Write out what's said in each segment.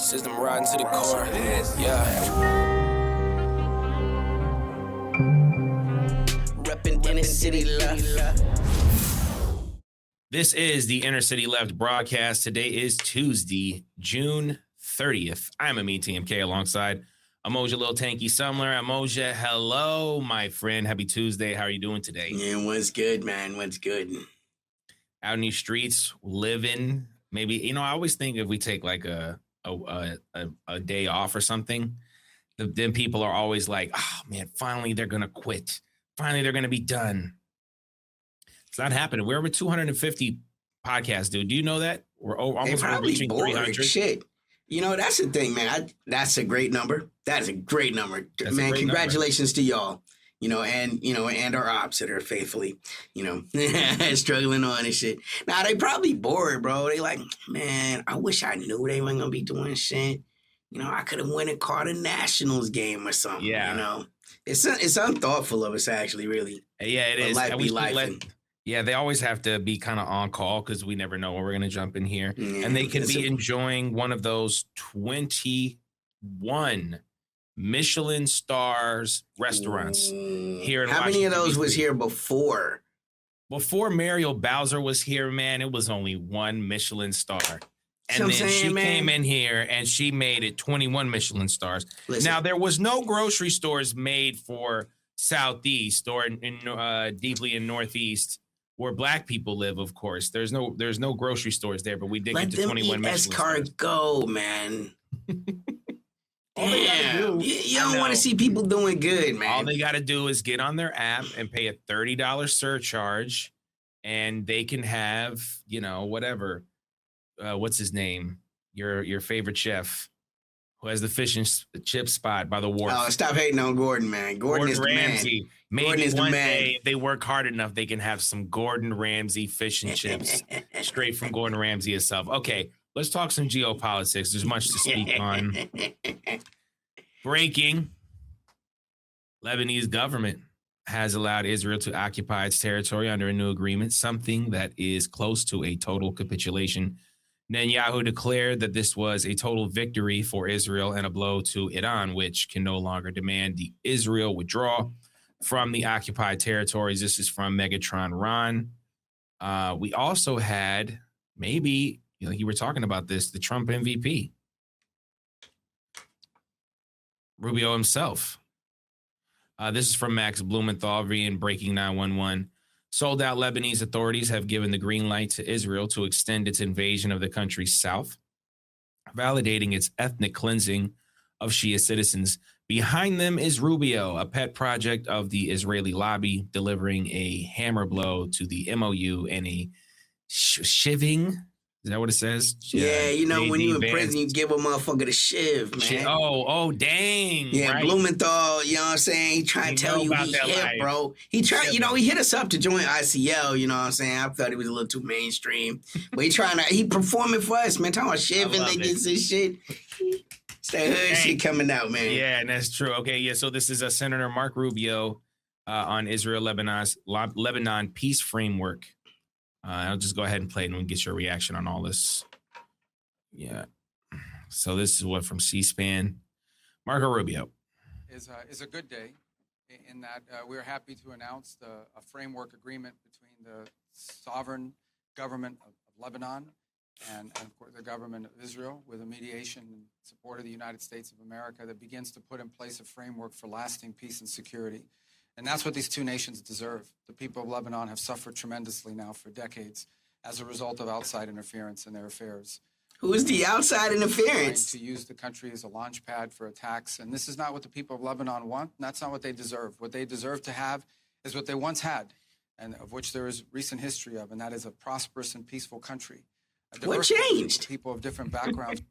System riding to the core. Yeah. Reppin' inner city left. This is the Inner City Left broadcast. Today is Tuesday, June 30th. I'm Amin TMK alongside Amoja Lil Tanky Sumler. Amoja, hello, my friend. Happy Tuesday. How are you doing today? Yeah, what's good, man? What's good? Out in these streets, living. Maybe, I always think if we take like a day off or something, then people are always like, oh man, finally they're gonna quit. Finally they're gonna be done. It's not happening. We're over 250 podcasts, dude. Do you know that? We're almost reaching 300. Shit. That's the thing, man. That's a great number. That is a great number. Man, congratulations to y'all. And our ops that are faithfully, struggling on and shit. Now, they probably bored, bro. They like, man, I wish I knew they weren't going to be doing shit. I could have went and caught a Nationals game or something, Yeah. It's unthoughtful of us, actually, really. Yeah, it is. Life be life. Yeah, they always have to be kind of on call because we never know when we're going to jump in here. Yeah, and they could be enjoying one of those 21 Michelin stars restaurants here in Washington. How many of those was here before? Before Muriel Bowser was here, man, it was only one Michelin star. And then she came in here and she made it 21 Michelin stars. Listen. Now, there was no grocery stores made for Southeast or deeply in Northeast where Black people live, of course. There's no grocery stores there, but we did get to 21 Michelin stars. Go, man. All they gotta do, you don't want to see people doing good, man. All they got to do is get on their app and pay a $30 surcharge, and they can have, whatever. What's his name? Your favorite chef who has the fish and chip spot by the wharf. Oh, stop hating on Gordon, man. Gordon is Ramsay. The man. Maybe Gordon is one the man. day if they work hard enough, they can have some Gordon Ramsay fish and chips straight from Gordon Ramsay himself. Okay, let's talk some geopolitics. There's much to speak on. Breaking. Lebanese government has allowed Israel to occupy its territory under a new agreement, something that is close to a total capitulation. Netanyahu declared that this was a total victory for Israel and a blow to Iran, which can no longer demand the Israel withdraw from the occupied territories. This is from Megatron Ron. We also had, maybe, you were talking about this, the Trump MVP. Rubio himself. This is from Max Blumenthal in Breaking 911. Sold out Lebanese authorities have given the green light to Israel to extend its invasion of the country's south, validating its ethnic cleansing of Shia citizens. Behind them is Rubio, a pet project of the Israeli lobby, delivering a hammer blow to the MOU and a shivving. Is that what it says? Yeah, when you in prison, you give a motherfucker the shiv, man. Oh, dang. Yeah, right. Blumenthal, you know what I'm saying? He trying to tell you he hip, life. Bro. He tried, he hit us up to join ICL, you know what I'm saying? I thought he was a little too mainstream. But he performing for us, man. Talking about shiving niggas and shit. It's that hood shit coming out, man. Yeah, and that's true. Okay, yeah, so this is Senator Mark Rubio on Israel-Lebanon peace framework. I'll just go ahead and play it and we'll get your reaction on all this. Yeah. So this is from C-SPAN. Marco Rubio. Is a good day in that we're happy to announce a framework agreement between the sovereign government of Lebanon and of course, the government of Israel with a mediation and support of the United States of America that begins to put in place a framework for lasting peace and security. And that's what these two nations deserve. The people of Lebanon have suffered tremendously now for decades as a result of outside interference in their affairs. Who is the outside interference? To use the country as a launch pad for attacks. And this is not what the people of Lebanon want. And that's not what they deserve. What they deserve to have is what they once had, and of which there is recent history of, and that is a prosperous and peaceful country. What changed? People of different backgrounds.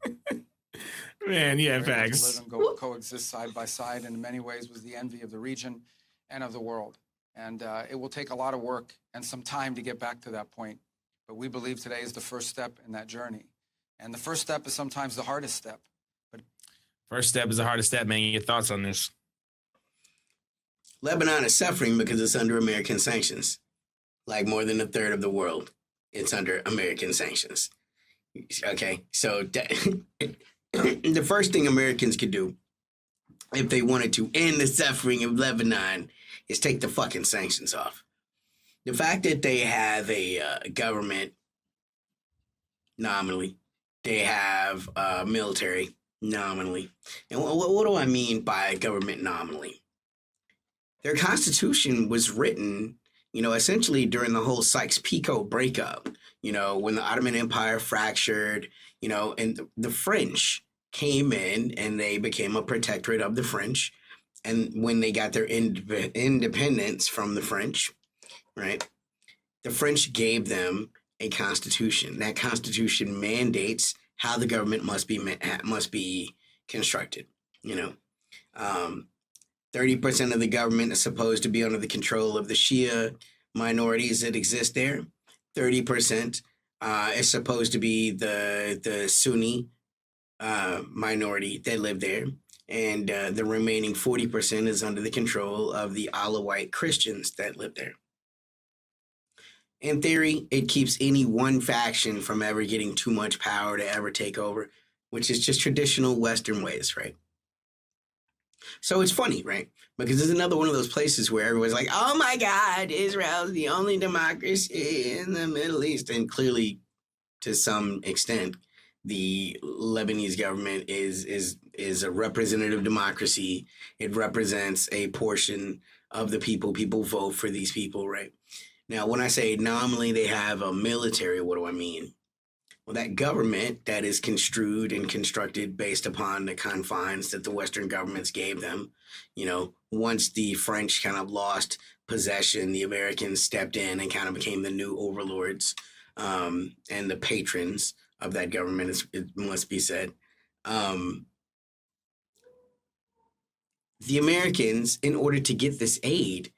Man, yeah, facts. Live and coexist side by side, and in many ways was the envy of the region and of the world. And it will take a lot of work and some time to get back to that point. But we believe today is the first step in that journey. And the first step is sometimes the hardest step. But first step is the hardest step, man. Your thoughts on this? Lebanon is suffering because it's under American sanctions. Like more than a third of the world, it's under American sanctions. Okay, so the first thing Americans could do if they wanted to end the suffering of Lebanon is take the fucking sanctions off. The fact that they have a government nominally, they have military nominally. And what do I mean by government nominally? Their constitution was written, essentially during the whole Sykes-Picot breakup, when the Ottoman Empire fractured, and the French came in and they became a protectorate of the French. And when they got their independence from the French, right, the French gave them a constitution. That constitution mandates how the government must be constructed. 30% of the government is supposed to be under the control of the Shia minorities that exist there. 30% is supposed to be the Sunni minority that live there. And the remaining 40% is under the control of the Alawite Christians that live there. In theory, it keeps any one faction from ever getting too much power to ever take over, which is just traditional Western ways, right? So it's funny, right? Because it's another one of those places where everyone's like, oh my God, Israel's the only democracy in the Middle East. And clearly, to some extent, the Lebanese government is a representative democracy. It represents a portion of the people. People vote for these people, right? Now, when I say nominally they have a military, what do I mean? Well, that government that is construed and constructed based upon the confines that the Western governments gave them, once the French kind of lost possession, the Americans stepped in and kind of became the new overlords and the patrons of that government, it must be said. The Americans, in order to get this aid,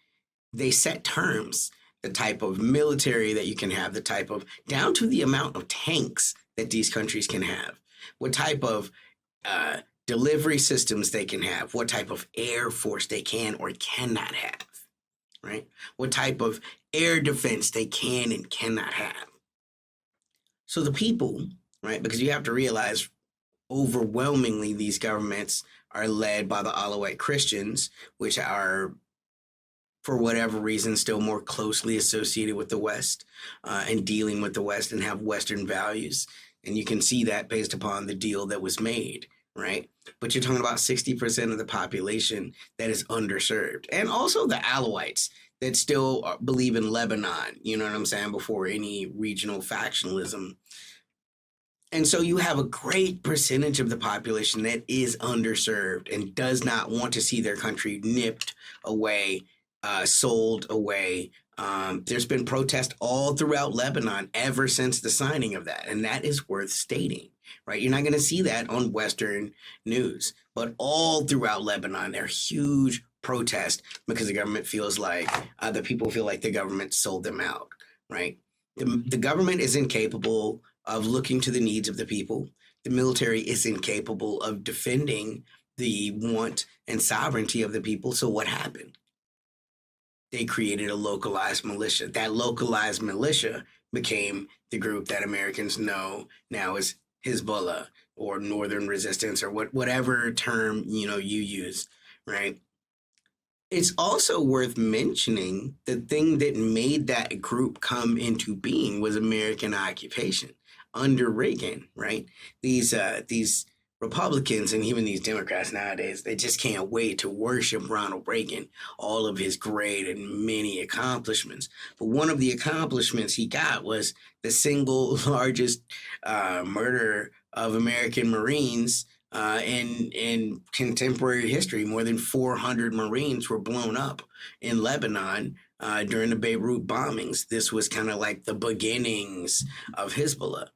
they set terms. The type of military that you can have, the type of, down to the amount of tanks that these countries can have, what type of delivery systems they can have, what type of air force they can or cannot have, right? What type of air defense they can and cannot have. So the people, right, because you have to realize overwhelmingly these governments are led by the Alawite Christians, which are, for whatever reason, still more closely associated with the West and dealing with the West and have Western values. And you can see that based upon the deal that was made, right? But you're talking about 60% of the population that is underserved. And also the Alawites that still believe in Lebanon, you know what I'm saying, before any regional factionalism. And so you have a great percentage of the population that is underserved and does not want to see their country nipped away, sold away. There's been protest all throughout Lebanon ever since the signing of that. And that is worth stating, right? You're not going to see that on Western news, but all throughout Lebanon, there are huge protests because the government feels like, the people feel like the government sold them out, right? The government is incapable of looking to the needs of the people. The military is incapable of defending the want and sovereignty of the people. So what happened? They created a localized militia. That localized militia became the group that Americans know now as Hezbollah or Northern Resistance or whatever term you use, right? It's also worth mentioning the thing that made that group come into being was American occupation under Reagan, right? These Republicans and even these Democrats nowadays, they just can't wait to worship Ronald Reagan, all of his great and many accomplishments. But one of the accomplishments he got was the single largest murder of American Marines in contemporary history. More than 400 Marines were blown up in Lebanon during the Beirut bombings. This was kind of like the beginnings of Hezbollah.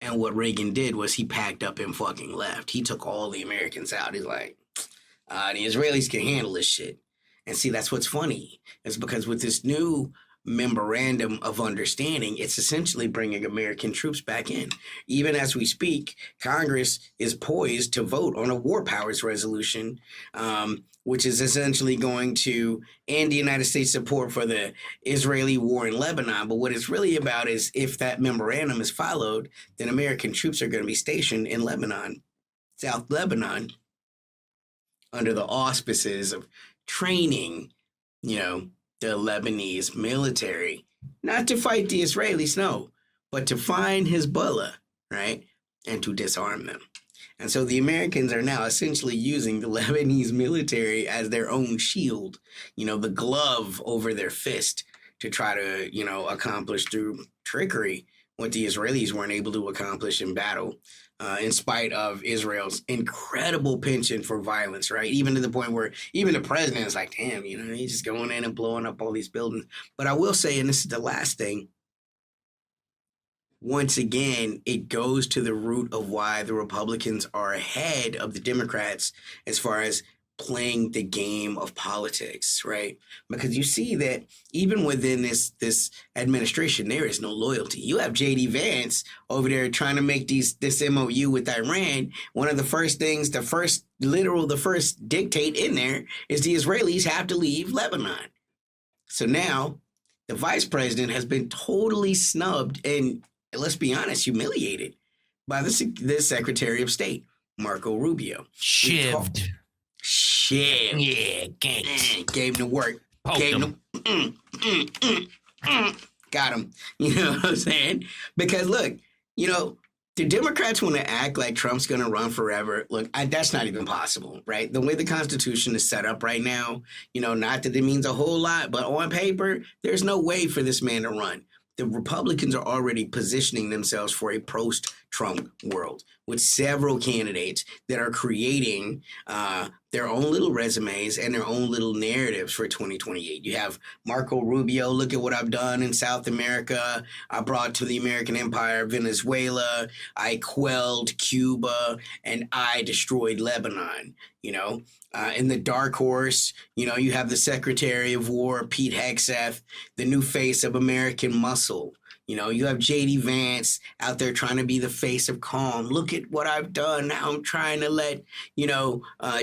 And what Reagan did was he packed up and fucking left. He took all the Americans out. He's like, the Israelis can handle this shit. And see, that's what's funny. It's because with this new memorandum of understanding, it's essentially bringing American troops back in. Even as we speak, Congress is poised to vote on a war powers resolution, which is essentially going to end the United States support for the Israeli war in Lebanon. But what it's really about is if that memorandum is followed, then American troops are going to be stationed in Lebanon, South Lebanon, under the auspices of training, the Lebanese military, not to fight the Israelis, no, but to find Hezbollah, right, and to disarm them. And so the Americans are now essentially using the Lebanese military as their own shield, the glove over their fist to try to, accomplish through trickery what the Israelis weren't able to accomplish in battle, in spite of Israel's incredible penchant for violence, right? Even to the point where even the president is like, damn, he's just going in and blowing up all these buildings. But I will say, and this is the last thing, once again, it goes to the root of why the Republicans are ahead of the Democrats as far as playing the game of politics, right? Because you see that even within this administration, there is no loyalty. You have J.D. Vance over there trying to make this MOU with Iran. One of the first things, the first dictate in there is the Israelis have to leave Lebanon. So now the vice president has been totally snubbed and, let's be honest, humiliated by the Secretary of State, Marco Rubio. Shivved. Yeah, gave him the work. Got him. You know what I'm saying? Because look, the Democrats want to act like Trump's going to run forever. Look, that's not even possible, right? The way the Constitution is set up right now, not that it means a whole lot, but on paper, there's no way for this man to run. The Republicans are already positioning themselves for a post-Trump world with several candidates that are creating their own little resumes and their own little narratives for 2028. You have Marco Rubio, look at what I've done in South America. I brought to the American empire Venezuela. I quelled Cuba, and I destroyed Lebanon, in the dark horse, you have the Secretary of War, Pete Hegseth, the new face of American muscle. You have J.D. Vance out there trying to be the face of calm. Look at what I've done. Now I'm trying to let,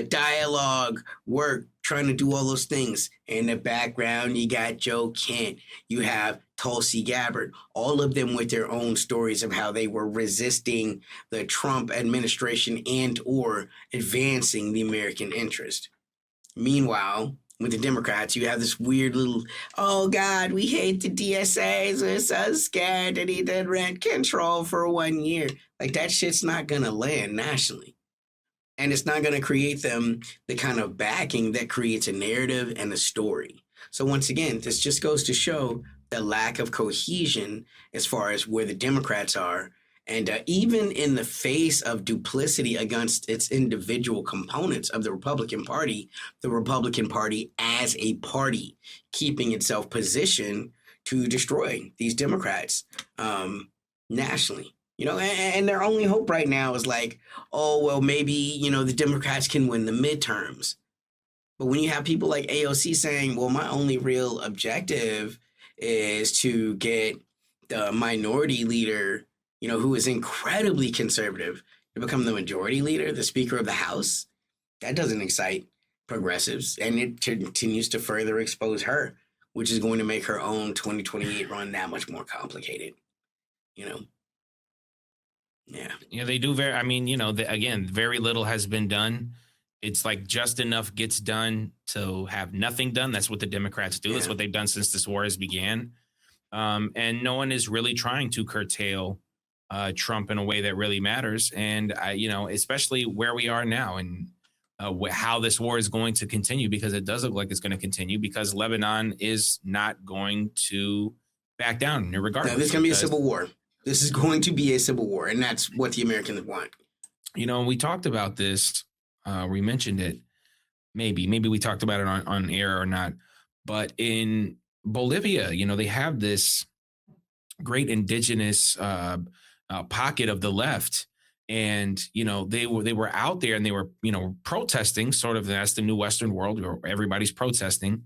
dialogue work, trying to do all those things. In the background, you got Joe Kent. You have Tulsi Gabbard, all of them with their own stories of how they were resisting the Trump administration and or advancing the American interest. Meanwhile, with the Democrats, you have this weird little, oh, God, we hate the DSAs. We're so scared that he did rent control for 1 year. Like, that shit's not going to land nationally. And it's not going to create them the kind of backing that creates a narrative and a story. So once again, this just goes to show the lack of cohesion as far as where the Democrats are. And even in the face of duplicity against its individual components of the Republican Party as a party, keeping itself positioned to destroy these Democrats nationally. And their only hope right now is like, oh, well, maybe, the Democrats can win the midterms. But when you have people like AOC saying, well, my only real objective is to get the minority leader, who is incredibly conservative, to become the majority leader, the Speaker of the House, that doesn't excite progressives. And it continues to further expose her, which is going to make her own 2028 run that much more complicated, Yeah. Yeah, they do again, very little has been done. It's like just enough gets done to have nothing done. That's what the Democrats do. Yeah. That's what they've done since this war has began. And no one is really trying to curtail Trump in a way that really matters. And, especially where we are now and how this war is going to continue, because it does look like it's going to continue because Lebanon is not going to back down regardless. No, there's going to be a civil war. This is going to be a civil war, and that's what the Americans want. We talked about this. We mentioned it. Maybe we talked about it on air or not. But in Bolivia, they have this great indigenous pocket of the left. And, they were out there and they were, protesting sort of. That's the new Western world where everybody's protesting.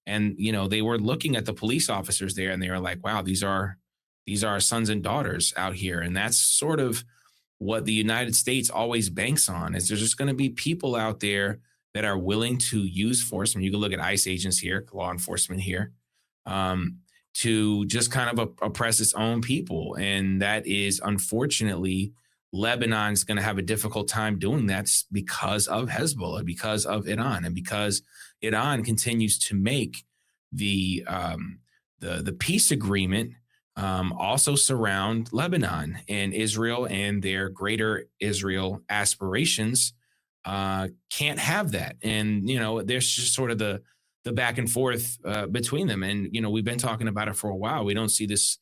And, they were looking at the police officers there and they were like, wow, these are our sons and daughters out here. And that's sort of what the United States always banks on, is there's just going to be people out there that are willing to use force. And you can look at ICE agents here, law enforcement here, to just kind of oppress its own people. And that is, unfortunately, Lebanon's going to have a difficult time doing that because of Hezbollah, because of Iran, and because Iran continues to make the peace agreement also surround Lebanon and Israel, and their greater Israel aspirations can't have that. And, there's just sort of the back and forth between them. And, we've been talking about it for a while. We don't see this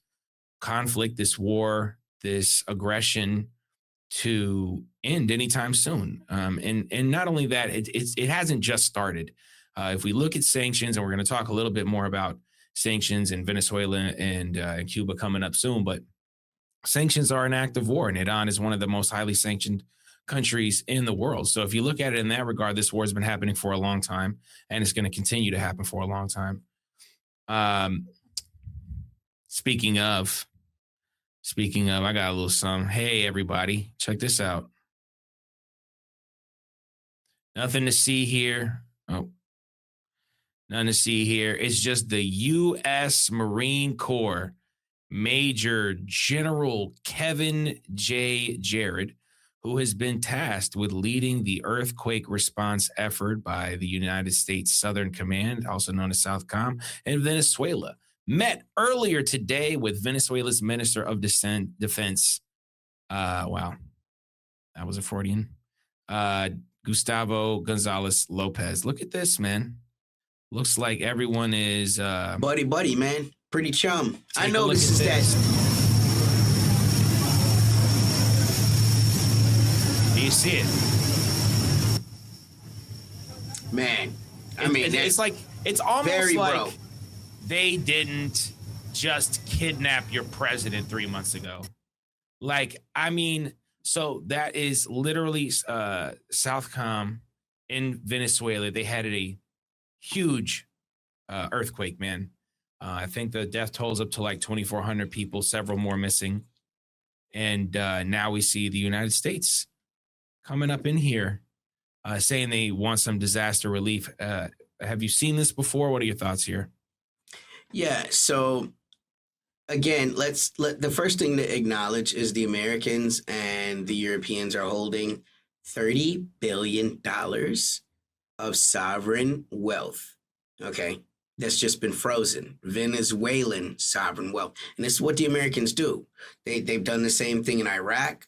conflict, this war, this aggression to end anytime soon. And not only that, it hasn't just started. If we look at sanctions, and we're going to talk a little bit more about sanctions in Venezuela and Cuba coming up soon, but sanctions are an act of war, and Iran is one of the most highly sanctioned countries in the world. So if you look at it in that regard, this war has been happening for a long time, and it's going to continue to happen for a long time. Speaking of, I got a little something. Hey, everybody, check this out. Nothing to see here. Oh, nothing to see here. It's just the U.S. Marine Corps Major General Kevin J. Jarrett, who has been tasked with leading the earthquake response effort by the United States Southern Command, also known as SOUTHCOM, in Venezuela, met earlier today with Venezuela's Minister of Defense. Wow, that was a Freudian. Gustavo Gonzalez Lopez. Look at this, man. Looks like everyone is buddy, man. Pretty chum. I know this is that. Do you see it? Man, I mean, it's like, it's almost very like bro. They didn't just kidnap your president 3 months ago. Like, I mean, so that is literally Southcom in Venezuela. They had a huge earthquake, man. I think the death toll's up to like 2,400 people, several more missing. And now we see the United States coming up in here saying they want some disaster relief. Have you seen this before? What are your thoughts here? Yeah, so again, the first thing to acknowledge is the Americans and the Europeans are holding $30 billion of sovereign wealth. Okay, that's just been frozen. Venezuelan sovereign wealth. And this is what the Americans do. They've done the same thing in Iraq,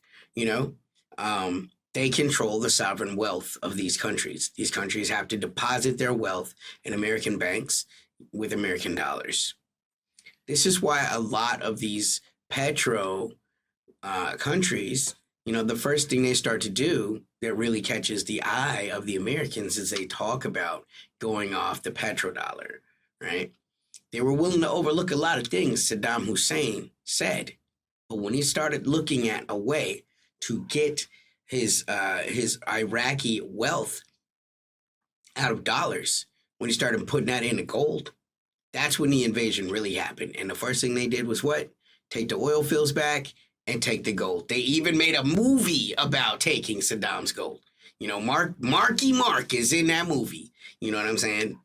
They control the sovereign wealth of these countries. These countries have to deposit their wealth in American banks with American dollars. This is why a lot of these petro countries, the first thing they start to do that really catches the eye of the Americans is they talk about going off the petrodollar, right? They were willing to overlook a lot of things Saddam Hussein said, but when he started looking at a way to get his Iraqi wealth out of dollars, when he started putting that into gold, that's when the invasion really happened. And the first thing they did was what? Take the oil fields back and take the gold. They even made a movie about taking Saddam's gold. Marky Mark is in that movie. You know what I'm saying?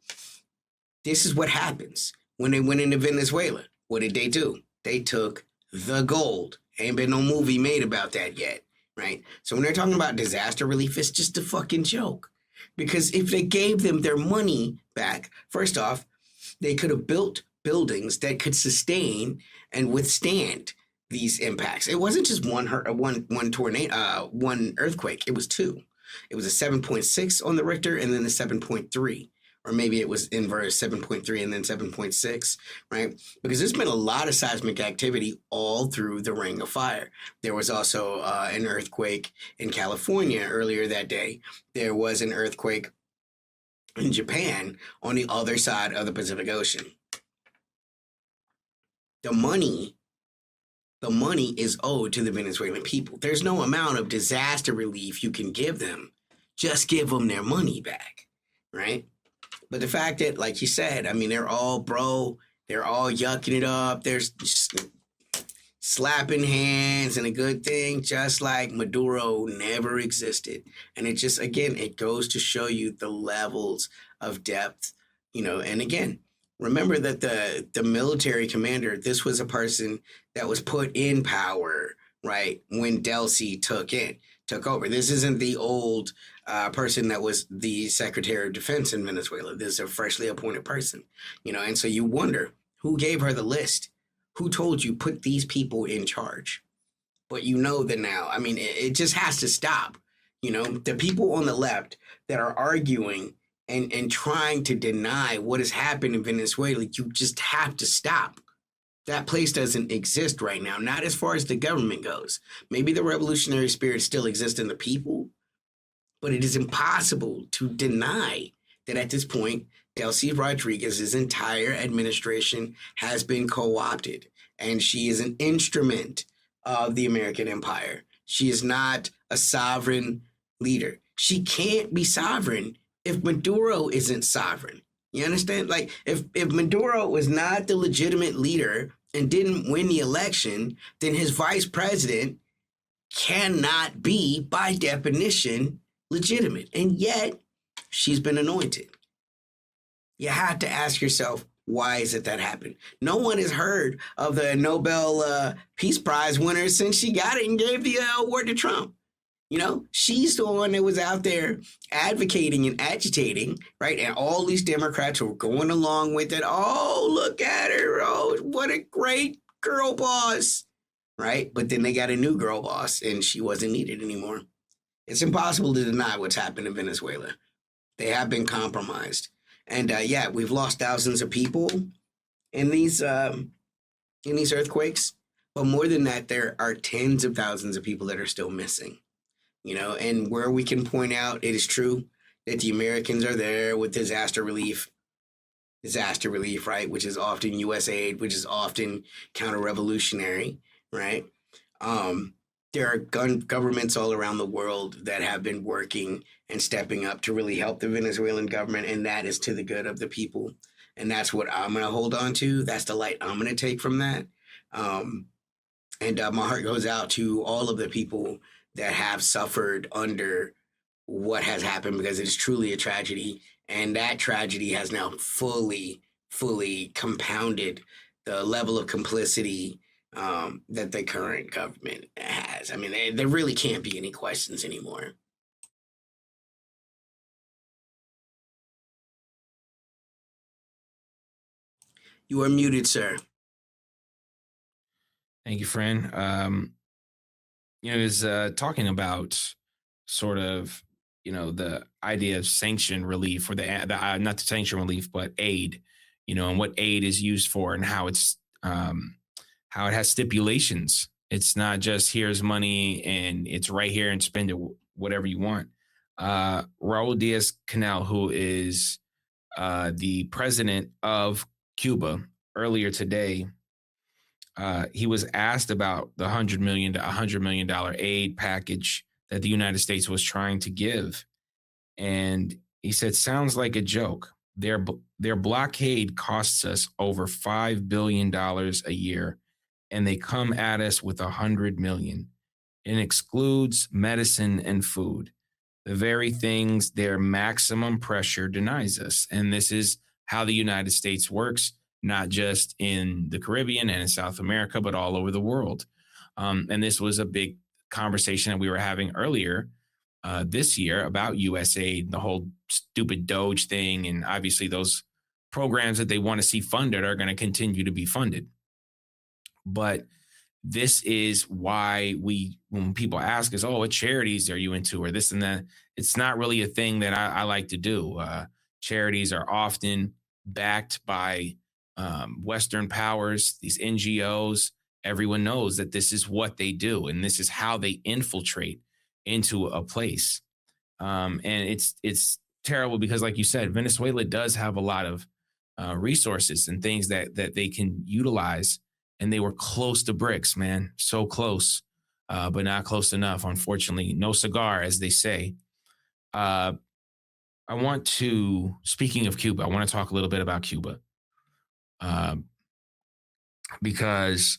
This is what happens when they went into Venezuela. What did they do? They took the gold. Ain't been no movie made about that yet, right? So when they're talking about disaster relief, it's just a fucking joke. Because if they gave them their money back, first off, they could have built buildings that could sustain and withstand these impacts. It wasn't just one tornado, one earthquake. It was two. It was a 7.6 on the Richter and then a 7.3. Or maybe it was inverse, 7.3 and then 7.6, right? Because there's been a lot of seismic activity all through the Ring of Fire. There was also an earthquake in California earlier that day. There was an earthquake in Japan on the other side of the Pacific Ocean. The money is owed to the Venezuelan people. There's no amount of disaster relief you can give them. Just give them their money back, right? But the fact that, like you said, I mean, they're all yucking it up. They're slapping hands and a good thing, just like Maduro never existed. And it just, again, it goes to show you the levels of depth, and again, remember that the military commander, this was a person that was put in power, right, when Delcy took over. This isn't the old person that was the Secretary of Defense in Venezuela. This is a freshly appointed person, and so you wonder who gave her the list. Who told you put these people in charge? But that now. I mean, it just has to stop. The people on the left that are arguing and trying to deny what has happened in Venezuela, you just have to stop. That place doesn't exist right now, not as far as the government goes. Maybe the revolutionary spirit still exists in the people, but it is impossible to deny that at this point, Delcy Rodriguez's entire administration has been co-opted, and she is an instrument of the American empire. She is not a sovereign leader. She can't be sovereign if Maduro isn't sovereign. You understand? Like, if Maduro was not the legitimate leader and didn't win the election, then his vice president cannot be, by definition, legitimate. And yet, she's been anointed. You have to ask yourself, why is it that happened? No one has heard of the Nobel Peace Prize winner since she got it and gave the award to Trump. She's the one that was out there advocating and agitating, right? And all these Democrats were going along with it. Oh, look at her. Oh, what a great girl boss, right? But then they got a new girl boss and she wasn't needed anymore. It's impossible to deny what's happened in Venezuela. They have been compromised. And we've lost thousands of people in these earthquakes. But more than that, there are tens of thousands of people that are still missing. And where we can point out it is true that the Americans are there with disaster relief, right? Which is often U.S. aid, which is often counter-revolutionary, right? There are governments all around the world that have been working and stepping up to really help the Venezuelan government, and that is to the good of the people. And that's what I'm going to hold on to. That's the light I'm going to take from that. And my heart goes out to all of the people that have suffered under what has happened, because it is truly a tragedy. And that tragedy has now fully compounded the level of complicity that the current government has. I mean, there really can't be any questions anymore. You are muted, sir. Thank you, friend. Is talking about sort of, the idea of sanction relief, or the not the sanction relief, but aid, and what aid is used for, and how it's how it has stipulations. It's not just here's money and it's right here and spend it whatever you want. Raul Diaz-Canel, who is the president of Cuba, earlier today, he was asked about the $100 million aid package that the United States was trying to give. And he said, sounds like a joke. Their blockade costs us over $5 billion a year, and they come at us with $100 million. It excludes medicine and food, the very things their maximum pressure denies us. And this is how the United States works, not just in the Caribbean and in South America, but all over the world. And this was a big conversation that we were having earlier this year about USAID, the whole stupid Doge thing. And obviously those programs that they want to see funded are going to continue to be funded. But this is why when people ask us, oh, what charities are you into, or this and that, it's not really a thing that I like to do. Charities are often backed by Western powers, these NGOs. Everyone knows that this is what they do, and this is how they infiltrate into a place. And it's terrible because, like you said, Venezuela does have a lot of resources and things that they can utilize, and they were close to bricks, man, so close, but not close enough. Unfortunately, no cigar, as they say. speaking of Cuba, I want to talk a little bit about Cuba, because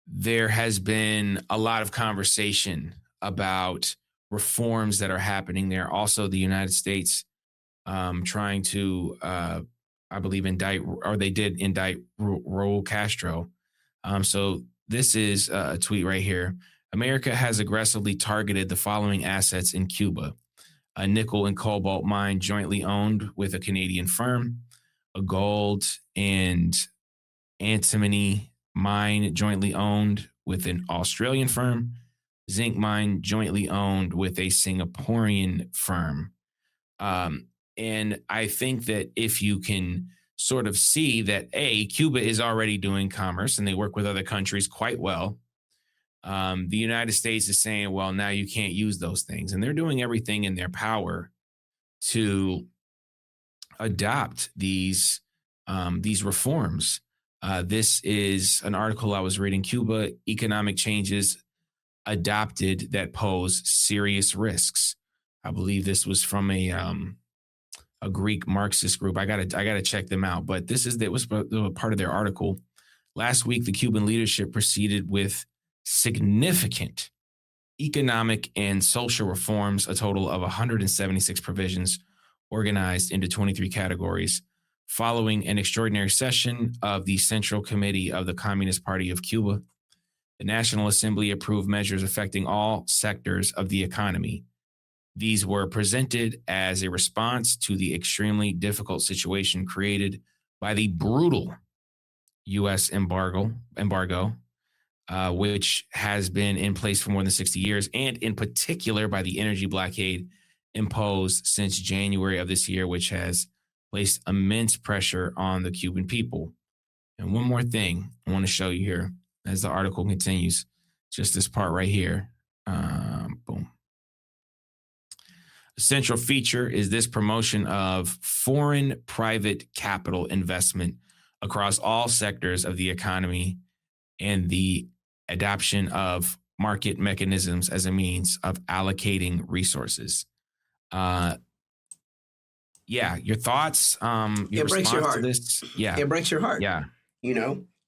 there has been a lot of conversation about reforms that are happening there. Also, the United States trying to, I believe, they did indict Raul Castro. So this is a tweet right here. America has aggressively targeted the following assets in Cuba: a nickel and cobalt mine jointly owned with a Canadian firm, a gold and antimony mine jointly owned with an Australian firm, zinc mine jointly owned with a Singaporean firm. And I think that if you can sort of see that, Cuba is already doing commerce and they work with other countries quite well. The United States is saying, well, now you can't use those things. And they're doing everything in their power to adopt these reforms. This is an article I was reading: Cuba economic changes adopted that pose serious risks. I believe this was from a Greek Marxist group. I gotta check them out. But that was part of their article. Last week, the Cuban leadership proceeded with significant economic and social reforms, a total of 176 provisions organized into 23 categories, following an extraordinary session of the Central Committee of the Communist Party of Cuba. The National Assembly approved measures affecting all sectors of the economy. These were presented as a response to the extremely difficult situation created by the brutal U.S. embargo, which has been in place for more than 60 years, and in particular by the energy blockade imposed since January of this year, which has placed immense pressure on the Cuban people. And one more thing I want to show you here as the article continues, just this part right here. Boom. A central feature is this promotion of foreign private capital investment across all sectors of the economy and the adoption of market mechanisms as a means of allocating resources. Your thoughts? It breaks your heart. To this? Yeah, it breaks your heart. Yeah,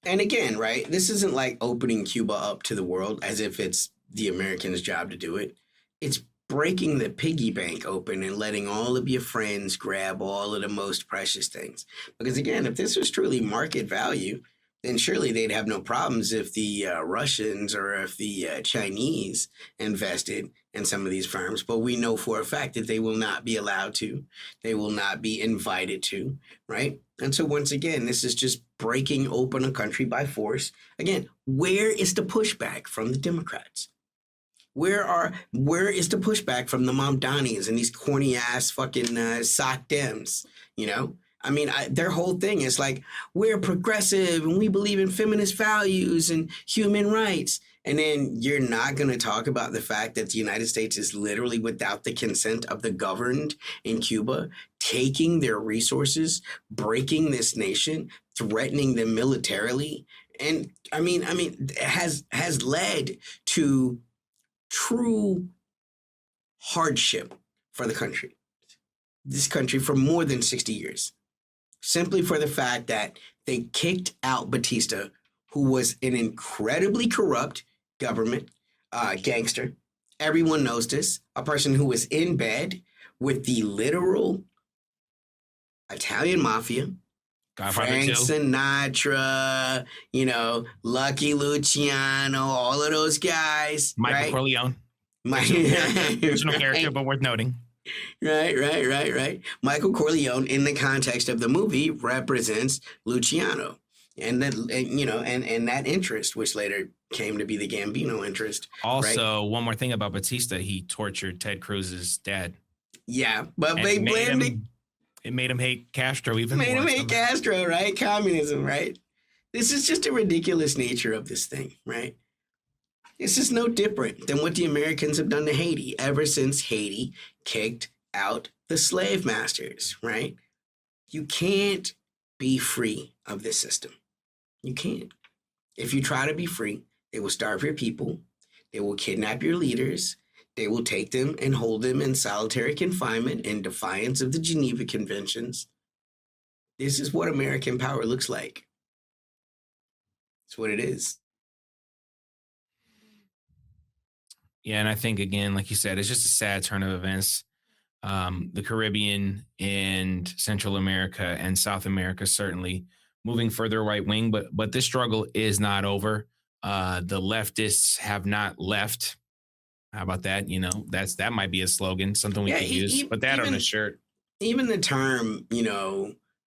And again, right? This isn't like opening Cuba up to the world as if it's the Americans' job to do it. It's breaking the piggy bank open and letting all of your friends grab all of the most precious things. Because again, if this was truly market value, then surely they'd have no problems if the Russians or if the Chinese invested in some of these firms. But we know for a fact that they will not be allowed to. They will not be invited to, right? And so once again, this is just breaking open a country by force. Again, where is the pushback from the Democrats? Where is the pushback from the Mamdanis and these corny ass fucking sock Dems? I mean, their whole thing is like, we're progressive and we believe in feminist values and human rights. And then you're not going to talk about the fact that the United States is literally, without the consent of the governed in Cuba, taking their resources, breaking this nation, threatening them militarily. And I mean, it has led to true hardship for the country. This country for more than 60 years. Simply for the fact that they kicked out Batista, who was an incredibly corrupt government gangster. Everyone knows this. A person who was in bed with the literal Italian mafia, Frank Sinatra, Lucky Luciano, all of those guys. Michael Corleone. Original character, but worth noting. Right. Michael Corleone, in the context of the movie, represents Luciano, and that interest, which later came to be the Gambino interest. Also, one more thing about Batista: he tortured Ted Cruz's dad. Yeah, but they blamed it. It made him hate Castro even more. Made him hate Castro, right? Communism, right? This is just a ridiculous nature of this thing, right? This is no different than what the Americans have done to Haiti ever since Haiti kicked out the slave masters, right? You can't be free of this system. You can't. If you try to be free, they will starve your people. They will kidnap your leaders. they will take them and hold them in solitary confinement in defiance of the Geneva Conventions. This is what American power looks like. It's what it is. Yeah, and I think again, like you said, it's just a sad turn of events. The Caribbean and Central America and South America certainly moving further right wing, but this struggle is not over. The leftists have not left. How about that? You know, that might be a slogan, something we could use. Put that on a shirt. Even the term,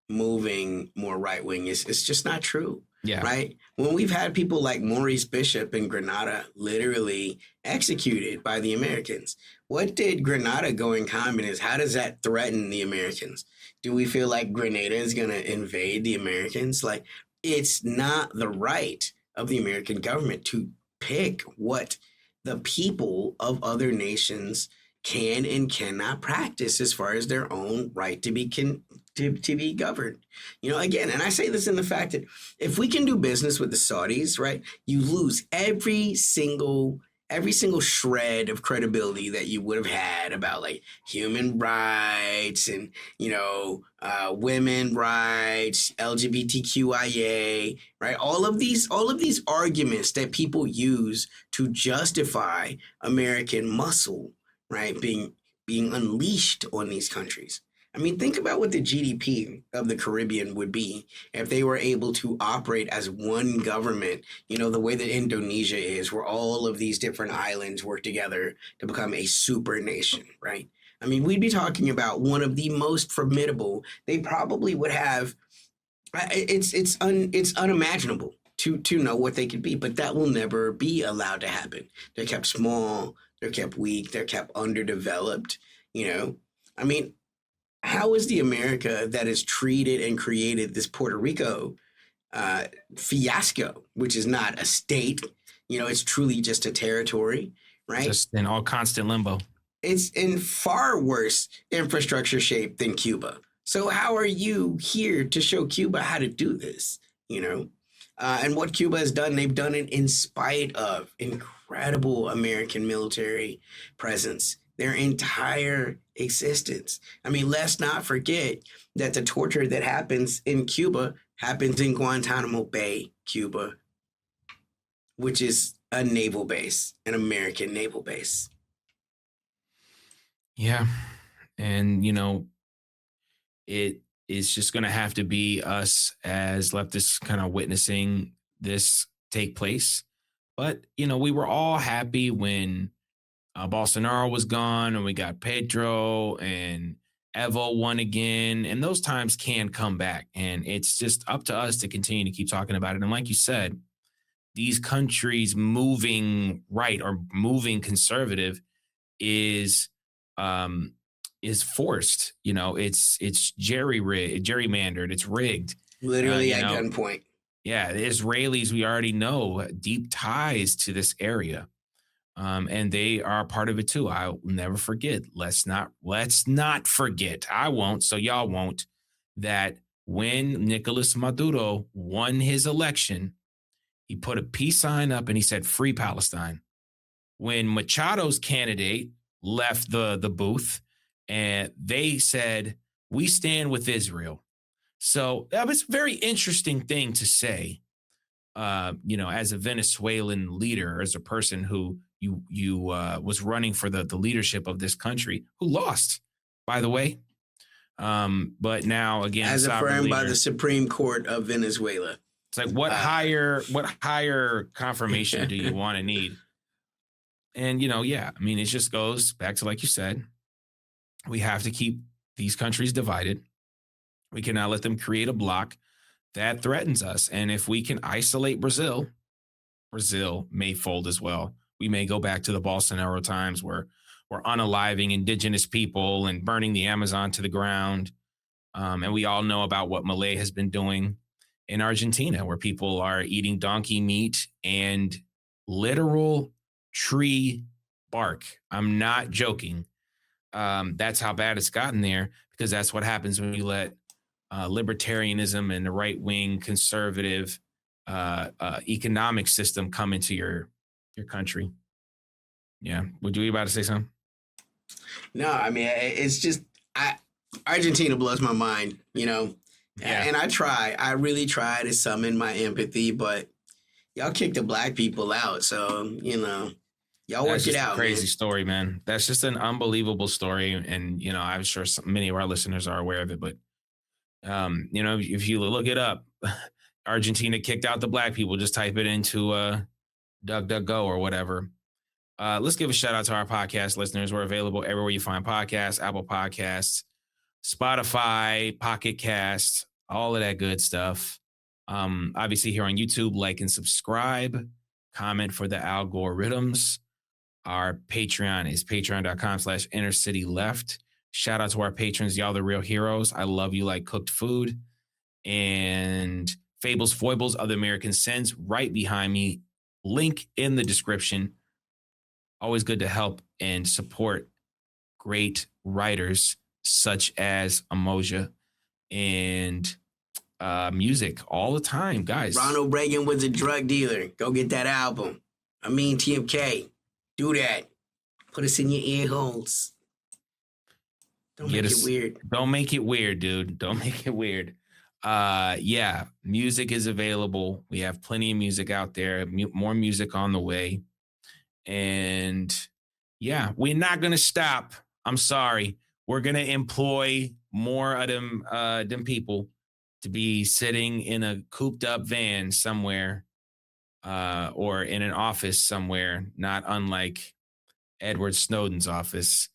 moving more right wing is it's just not true. Yeah. Right. When we've had people like Maurice Bishop in Grenada literally executed by the Americans, what did Grenada go in common is how does that threaten the Americans? Do we feel like Grenada is going to invade the Americans? Like, it's not the right of the American government to pick what the people of other nations can and cannot practice as far as their own right to be to be governed. Again, and I say this in the fact that if we can do business with the Saudis, right, you lose every single shred of credibility that you would have had about like human rights and women rights, LGBTQIA, right? All of these arguments that people use to justify American muscle, right, being unleashed on these countries. I mean, think about what the GDP of the Caribbean would be if they were able to operate as one government, the way that Indonesia is, where all of these different islands work together to become a super nation, right? I mean, we'd be talking about one of the most formidable. They probably would have, it's unimaginable to know what they could be, but that will never be allowed to happen. They're kept small, they're kept weak, they're kept underdeveloped, I mean, how is the America that has treated and created this Puerto Rico fiasco, which is not a state, it's truly just a territory, right? Just in all constant limbo. It's in far worse infrastructure shape than Cuba. So how are you here to show Cuba how to do this, And what Cuba has done, they've done it in spite of incredible American military presence. Their entire existence. I mean, let's not forget that the torture that happens in Cuba happens in Guantanamo Bay, Cuba, which is a naval base, an American naval base. Yeah. And, it is just going to have to be us as leftists kind of witnessing this take place. But, we were all happy when Bolsonaro was gone and we got Pedro and Evo won again. And those times can come back. And it's just up to us to continue to keep talking about it. And like you said, these countries moving right or moving conservative is forced. It's gerrymandered. It's rigged. Literally at gunpoint. Yeah. The Israelis, we already know, deep ties to this area. And they are part of it too. I'll never forget. Let's not forget. I won't, so y'all won't, that when Nicolas Maduro won his election, he put a peace sign up and he said, "Free Palestine." When Machado's candidate left the booth and they said, "We stand with Israel." So that was a very interesting thing to say, as a Venezuelan leader, as a person who you was running for the leadership of this country, who lost, by the way. But now again, as affirmed by the Supreme Court of Venezuela. It's like what higher confirmation do you want to need? And I mean, it just goes back to, like you said, we have to keep these countries divided. We cannot let them create a bloc that threatens us. And if we can isolate Brazil may fold as well. We may go back to the Bolsonaro times where we're unaliving indigenous people and burning the Amazon to the ground. And we all know about what Milei has been doing in Argentina, where people are eating donkey meat and literal tree bark. I'm not joking. That's how bad it's gotten there, because that's what happens when you let libertarianism and the right-wing conservative economic system come into your country. Yeah. Would you be about to say something? No, I mean, it's just Argentina blows my mind, you know. Yeah. And I really try to summon my empathy, but y'all kicked the black people out, so you know, y'all That's work it just out. a crazy Man. story, man. That's just an unbelievable story, and you know, I'm sure many of our listeners are aware of it. But you know, if you look it up, Argentina kicked out the black people. Just type it into DuckDuckGo or whatever. Let's give a shout out to our podcast listeners. We're available everywhere you find podcasts: Apple Podcasts, Spotify, Pocket Cast, all of that good stuff. Obviously, here on YouTube, like and subscribe. Comment for the algorithms. Our Patreon is patreon.com/innercityleft. Shout out to our patrons. Y'all the real heroes. I love you like cooked food. And Fables, Foibles, Other American Sins right behind me. Link in the description. Always good to help and support great writers such as Amoja and music all the time, guys. Ronald Reagan was a drug dealer. Go get that album. I mean, TMK. Do that. Put us in your ear holes. Don't make it weird. Don't make it weird, dude. Don't make it weird. Yeah, music is available. We have plenty of music out there. More music on the way. And yeah, we're not going to stop. I'm sorry. We're going to employ more of them people to be sitting in a cooped up van somewhere or in an office somewhere, not unlike Edward Snowden's office,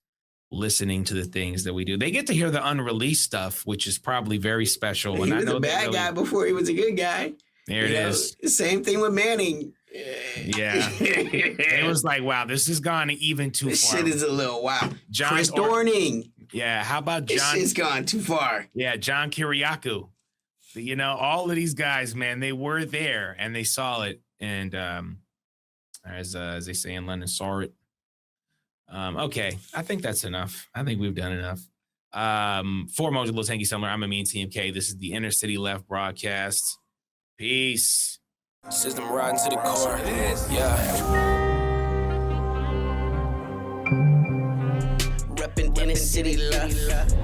listening to the things that we do. They get to hear the unreleased stuff, which is probably very special. He was a bad guy before he was a good guy. There it is. Same thing with Manning. Yeah. It was like, wow, this has gone even too this far. This shit is a little wild. Chris Dorning. Dorning. Yeah. How about John? This shit's gone too far. Yeah. John Kiriakou. You know, all of these guys, man, they were there and they saw it. And as they say in London, saw it. Okay. I think that's enough. I think we've done enough. For Mojo Tanky Summer, I'm Amin TMK. This is the Inner City Left broadcast. Peace. System riding to the core. Yeah. Reppin' Inner City Left.